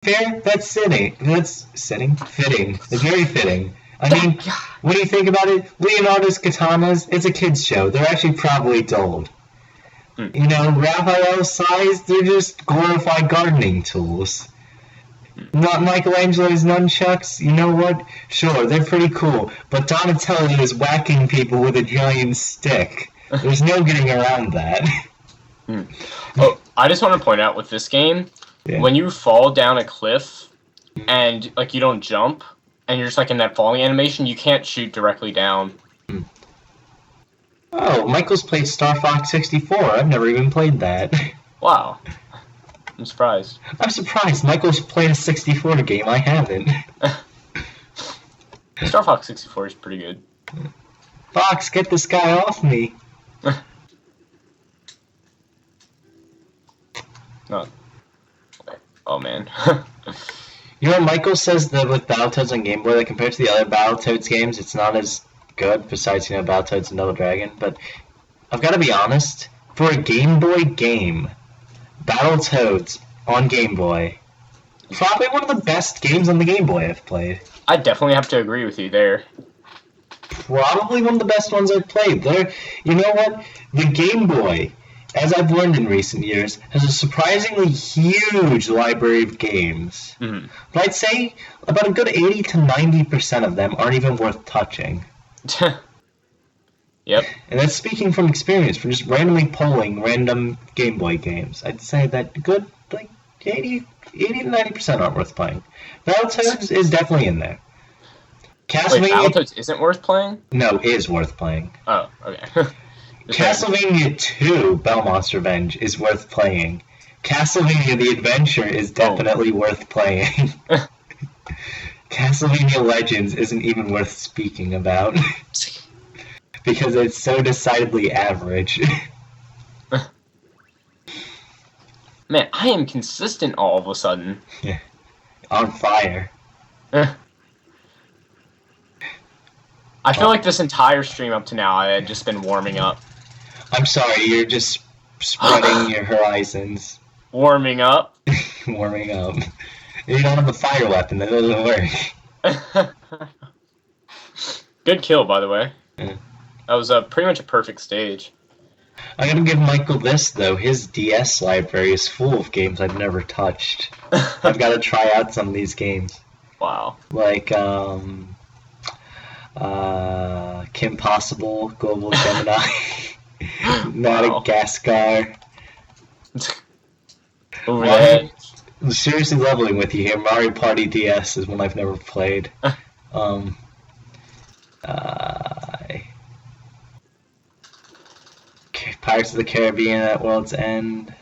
fair, that's fitting. Fitting. It's very fitting. I mean, when you think about it, Leonardo's katanas, it's a kid's show. They're actually probably dulled. You know, Raphael's size, they're just glorified gardening tools. Not Michelangelo's nunchucks, you know what? Sure, they're pretty cool, but Donatello is whacking people with a giant stick. There's no getting around that. Oh, I just want to point out with this game, when you fall down a cliff and like you don't jump and you're just like in that falling animation, you can't shoot directly down. Oh, Michael's played Star Fox 64. I've never even played that. Wow. I'm surprised. I'm surprised. Michael's played a 64 game. I haven't. Star Fox 64 is pretty good. Fox, get this guy off me. No. Oh, man. You know, Michael says that with Battletoads on Game Boy, that compared to the other Battletoads games, it's not as good, besides, you know, Battletoads and Double Dragon. But I've got to be honest, for a Game Boy game, Battletoads on Game Boy, probably one of the best games on the Game Boy I've played. I definitely have to agree with you there. Probably one of the best ones I've played. You know what? The Game Boy, as I've learned in recent years, has a surprisingly huge library of games. Mm-hmm. But I'd say about a good 80 to 90% of them aren't even worth touching. Yep. And that's speaking from experience, from just randomly polling random Game Boy games. I'd say that good, like, 80 to 90% aren't worth playing. Battletoads is definitely in there. Wait, Battletoads isn't worth playing? No, is worth playing. Oh, okay. Castlevania 2, Belmont's Revenge, is worth playing. Castlevania The Adventure is definitely worth playing. Castlevania Legends isn't even worth speaking about. Because it's so decidedly average. Man, I am consistent all of a sudden. Yeah. On fire. I feel like this entire stream up to now I had just been warming up. I'm sorry, you're just spreading your horizons. Warming up? Warming up. You don't have a fire weapon, that doesn't work. Good kill, by the way. Yeah. That was pretty much a perfect stage. I gotta give Michael this, though. His DS library is full of games I've never touched. I've gotta try out some of these games. Wow. Like, Kim Possible, Global Gemini, Madagascar. Over there. I'm seriously leveling with you here. Mario Party DS is one I've never played. Pirates of the Caribbean at World's End.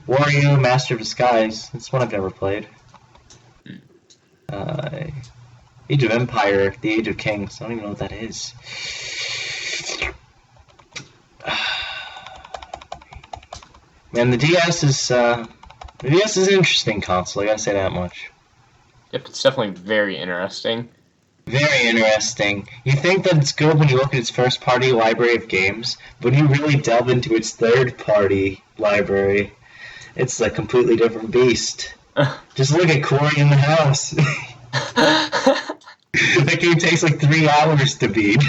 Wario, Master of Disguise. That's one I've never played. Age of Empire, The Age of Kings. I don't even know what that is. Man, the DS is an interesting console. I gotta say that much. Yep, it's definitely very interesting. Very interesting. You think that it's good when you look at its first-party library of games, but when you really delve into its third-party library, it's a completely different beast. Just look at Cory in the House. That game takes like 3 hours to beat.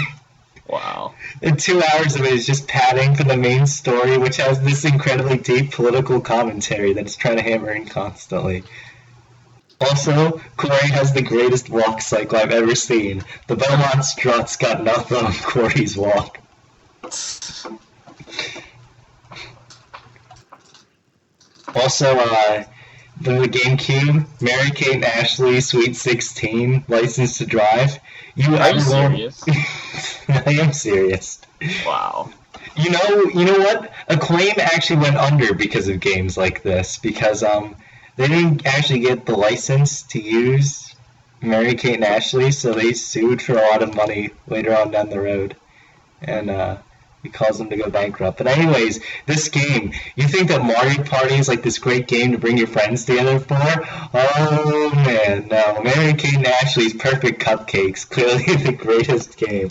Wow. And 2 hours of it is just padding for the main story, which has this incredibly deep political commentary that it's trying to hammer in constantly. Also, Cory has the greatest walk cycle I've ever seen. The Belmont Strut's got nothing on Cory's walk. Also, the GameCube, Mary-Kate and Ashley, Sweet 16, License to Drive. Are you serious? I am serious. Wow. You know what? Acclaim actually went under because of games like this, because they didn't actually get the license to use Mary-Kate and Ashley, so they sued for a lot of money later on down the road, and it caused them to go bankrupt. But anyways, this game, you think that Mario Party is like this great game to bring your friends together for? Oh man, no. Mary-Kate and Ashley's Perfect Cupcakes, clearly the greatest game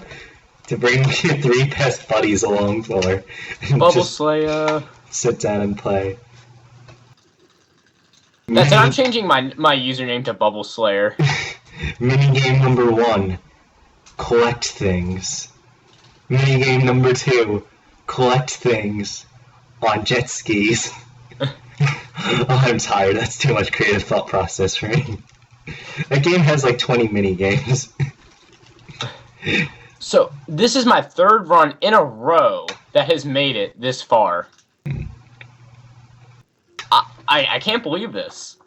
to bring your 3 best buddies along for. Bubble Slayer. Sit down and play. That's it. I'm changing my username to Bubble Slayer. Minigame number 1, collect things. Minigame number 2, collect things on jet skis. Oh, I'm tired. That's too much creative thought process for me. That game has like 20 minigames. So, this is my 3rd run in a row that has made it this far. I can't believe this.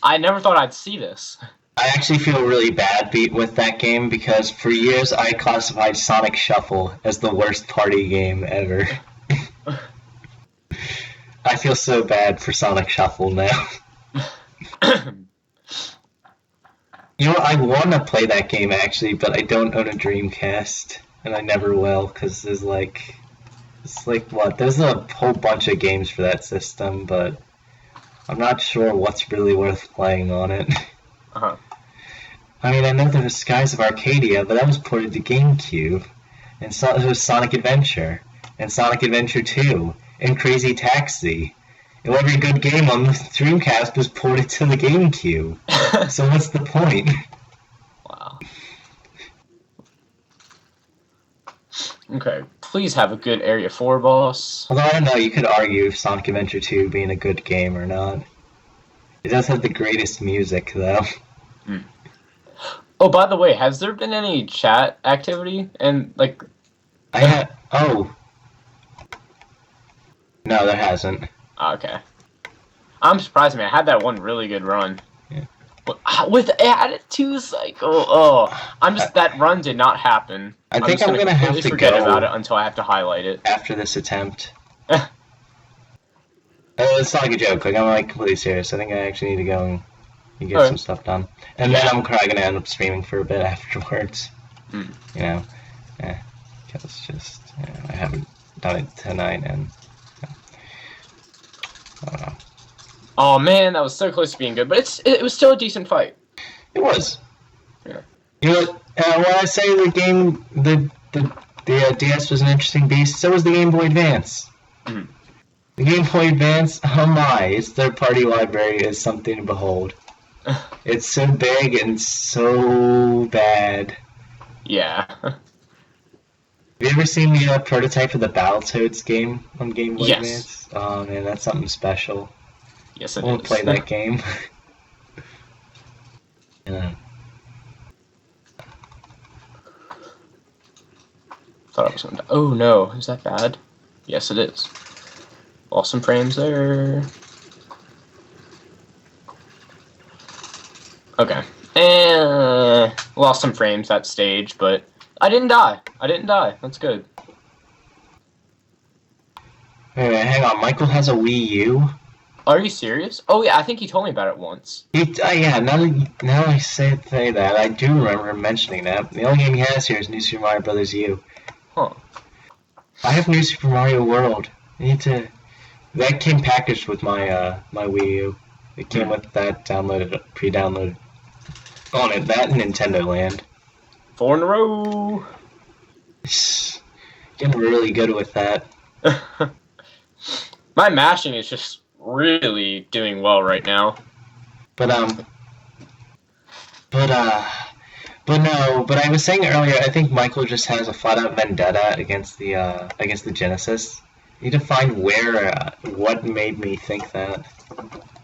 I never thought I'd see this. I actually feel really bad with that game because for years I classified Sonic Shuffle as the worst party game ever. I feel so bad for Sonic Shuffle now. You know what, I want to play that game actually, but I don't own a Dreamcast, and I never will, because there's like a whole bunch of games for that system, but I'm not sure what's really worth playing on it. Uh-huh. I mean, I know there was Skies of Arcadia, but that was ported to GameCube, and there was Sonic Adventure, and Sonic Adventure 2, and Crazy Taxi. And every good game on the Dreamcast was ported to the GameCube. So what's the point? Wow. Okay, please have a good Area 4 boss. Although I don't know, you could argue if Sonic Adventure 2 being a good game or not. It does have the greatest music, though. Hmm. Oh, by the way, has there been any chat activity? And, like... Oh. No, there hasn't. Okay. I'm surprised, man. I had that one really good run. Yeah. With Attitude Cycle, that run did not happen. I think I'm gonna have to forget go about it until I have to highlight it. After this attempt. It's not like a joke. Like, I'm like completely serious. I think I actually need to go and get some stuff done. And then I'm probably gonna end up streaming for a bit afterwards. Mm. You know? Because just, I haven't done it tonight, and I don't know. Oh man, that was so close to being good, but it was still a decent fight. It was. Yeah. You know, when I say the game, the DS was an interesting beast, so was the Game Boy Advance. Mm. The Game Boy Advance, oh my, its third-party library is something to behold. It's so big and so bad. Yeah. Have you ever seen the prototype of the Battletoads game on Game Boy Advance? Oh man, that's something special. Yes, it is. I won't play that game. Yeah. Thought I was going to... Oh no, is that bad? Yes, it is. Lost some frames there. Okay. Lost some frames that stage, but I didn't die. That's good. Wait, hang on. Michael has a Wii U? Are you serious? Oh yeah, I think he told me about it once. Yeah, now I say that, I do remember him mentioning that. The only game he has here is New Super Mario Bros. U. Huh. I have New Super Mario World. I need to... That came packaged with my my Wii U. It came with that pre-downloaded on it. That and Nintendo Land. 4 in a row. Getting really good with that. My mashing is just really doing well right now. But I was saying earlier, I think Michael just has a flat-out vendetta against the Genesis. I need to find what made me think that.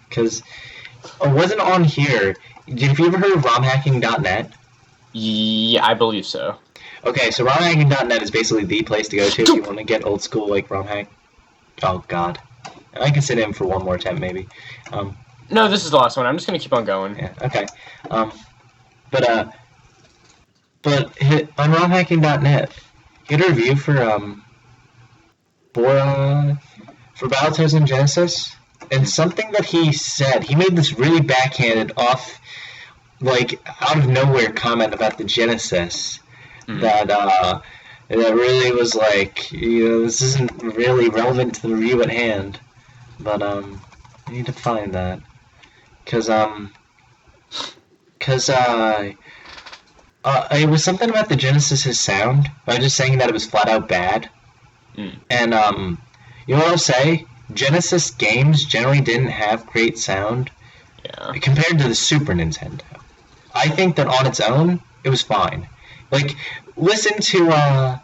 Because it wasn't on here. Have you ever heard of ROMhacking.net? Yeah, I believe so. Okay, so ROMhacking.net is basically the place to go to if you want to get old school, like, ROM hack. Oh, God. I can sit in for one more attempt, maybe. No, this is the last one. I'm just going to keep on going. Yeah, okay. But on ROMhacking.net, get a review for Battletoads and Genesis, and something that he said, he made this really backhanded out of nowhere comment about the Genesis that really was like, this isn't really relevant to the review at hand, but I need to find that, because it was something about the Genesis's sound. I was just saying that it was flat out bad. And you know what I'll say? Genesis games generally didn't have great sound, Yeah. Compared to the Super Nintendo. I think that on its own, it was fine. Like, listen to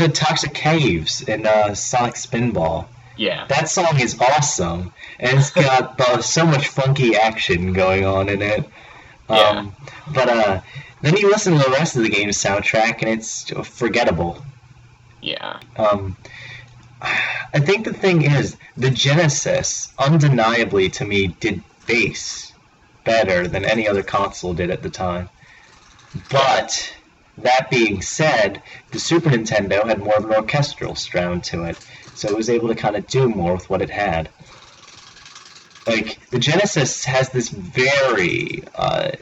Toxic Caves and Sonic Spinball. Yeah. That song is awesome, and it's got so much funky action going on in it. Yeah. But then you listen to the rest of the game's soundtrack, and it's forgettable. Yeah. I think the thing is, the Genesis, undeniably to me, did bass better than any other console did at the time. But that being said, the Super Nintendo had more of an orchestral sound to it, so it was able to kind of do more with what it had. Like, the Genesis has this very, what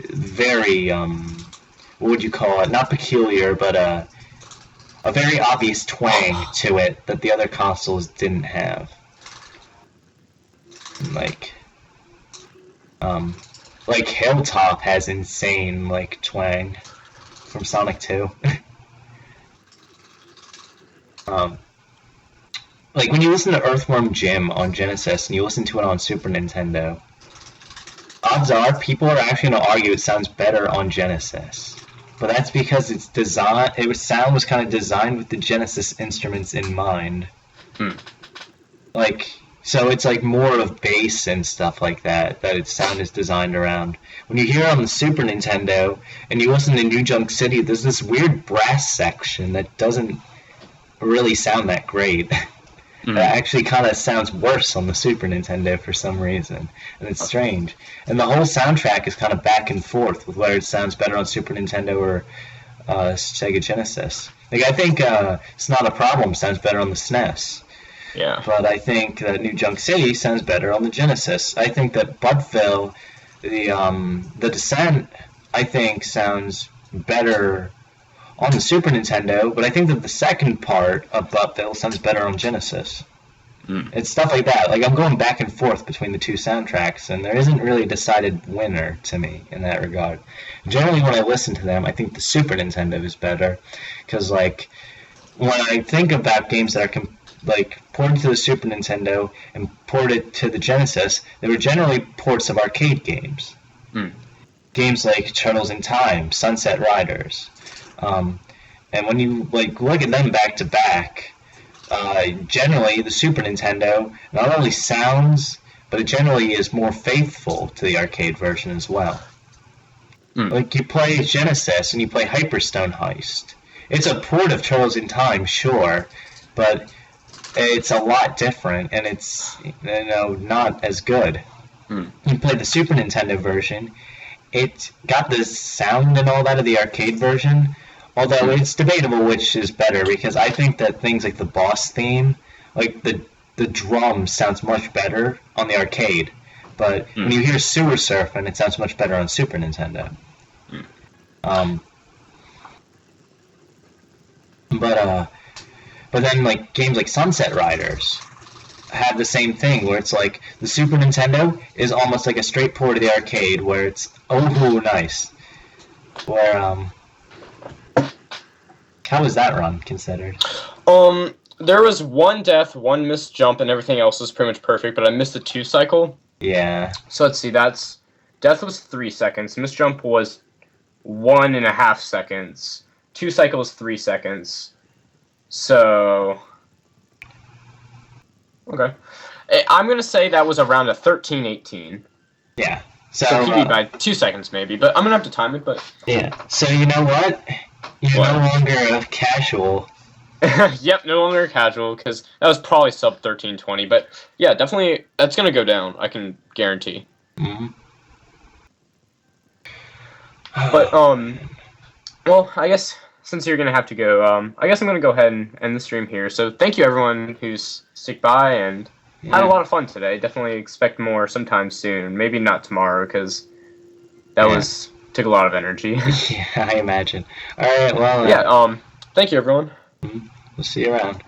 would you call it? Not peculiar, but a very obvious twang to it that the other consoles didn't have. Like Hilltop has insane, twang from Sonic 2. When you listen to Earthworm Jim on Genesis and you listen to it on Super Nintendo, odds are people are actually going to argue it sounds better on Genesis. But that's because sound was kind of designed with the Genesis instruments in mind. So it's more of bass and stuff like that its sound is designed around. When you hear it on the Super Nintendo and you listen to New Junk City, there's this weird brass section that doesn't really sound that great. It actually kind of sounds worse on the Super Nintendo for some reason, and it's strange. And the whole soundtrack is kind of back and forth with whether it sounds better on Super Nintendo or Sega Genesis. I think It's Not a Problem sounds better on the SNES. Yeah. But I think that New Junk City sounds better on the Genesis. I think that Buttville, the Descent, I think sounds better on the Super Nintendo, but I think that the second part of Buttville sounds better on Genesis. It's stuff like that. I'm going back and forth between the two soundtracks, and there isn't really a decided winner to me in that regard. Generally, when I listen to them, I think the Super Nintendo is better, because when I think about games that are ported to the Super Nintendo and ported to the Genesis, they were generally ports of arcade games. Games like Turtles in Time, Sunset Riders. And when you look at them back to back, generally the Super Nintendo not only sounds, but it generally is more faithful to the arcade version as well. You play Genesis and you play Hyperstone Heist. It's a port of Turtles in Time, sure, but it's a lot different, and it's not as good. You play the Super Nintendo version, it got the sound and all that of the arcade version, although it's debatable which is better, because I think that things like the boss theme, the drum sounds much better on the arcade, but when you hear Sewer Surfing, it sounds much better on Super Nintendo. But then games like Sunset Riders have the same thing, where it's the Super Nintendo is almost like a straight port of the arcade, where it's nice. Where how was that run considered? There was one death, one missed jump, and everything else was pretty much perfect, but I missed a 2 cycle. Yeah. So let's see, death was 3 seconds, missed jump was 1.5 seconds, 2 cycles 3 seconds. So okay. I'm gonna say that was around a 13-18. Yeah. So PB by 2 seconds maybe, but I'm gonna have to time it, but yeah. So you know what? You're no longer a casual. Yep, no longer casual, because that was probably sub 1320. But yeah, definitely that's gonna go down. I can guarantee. But well, I guess since you're gonna have to go, I guess I'm gonna go ahead and end the stream here. So thank you everyone who's stick by and had a lot of fun today. Definitely expect more sometime soon. Maybe not tomorrow, because that took a lot of energy. Yeah, I imagine. All right, well. Yeah. Thank you everyone. We'll see you around.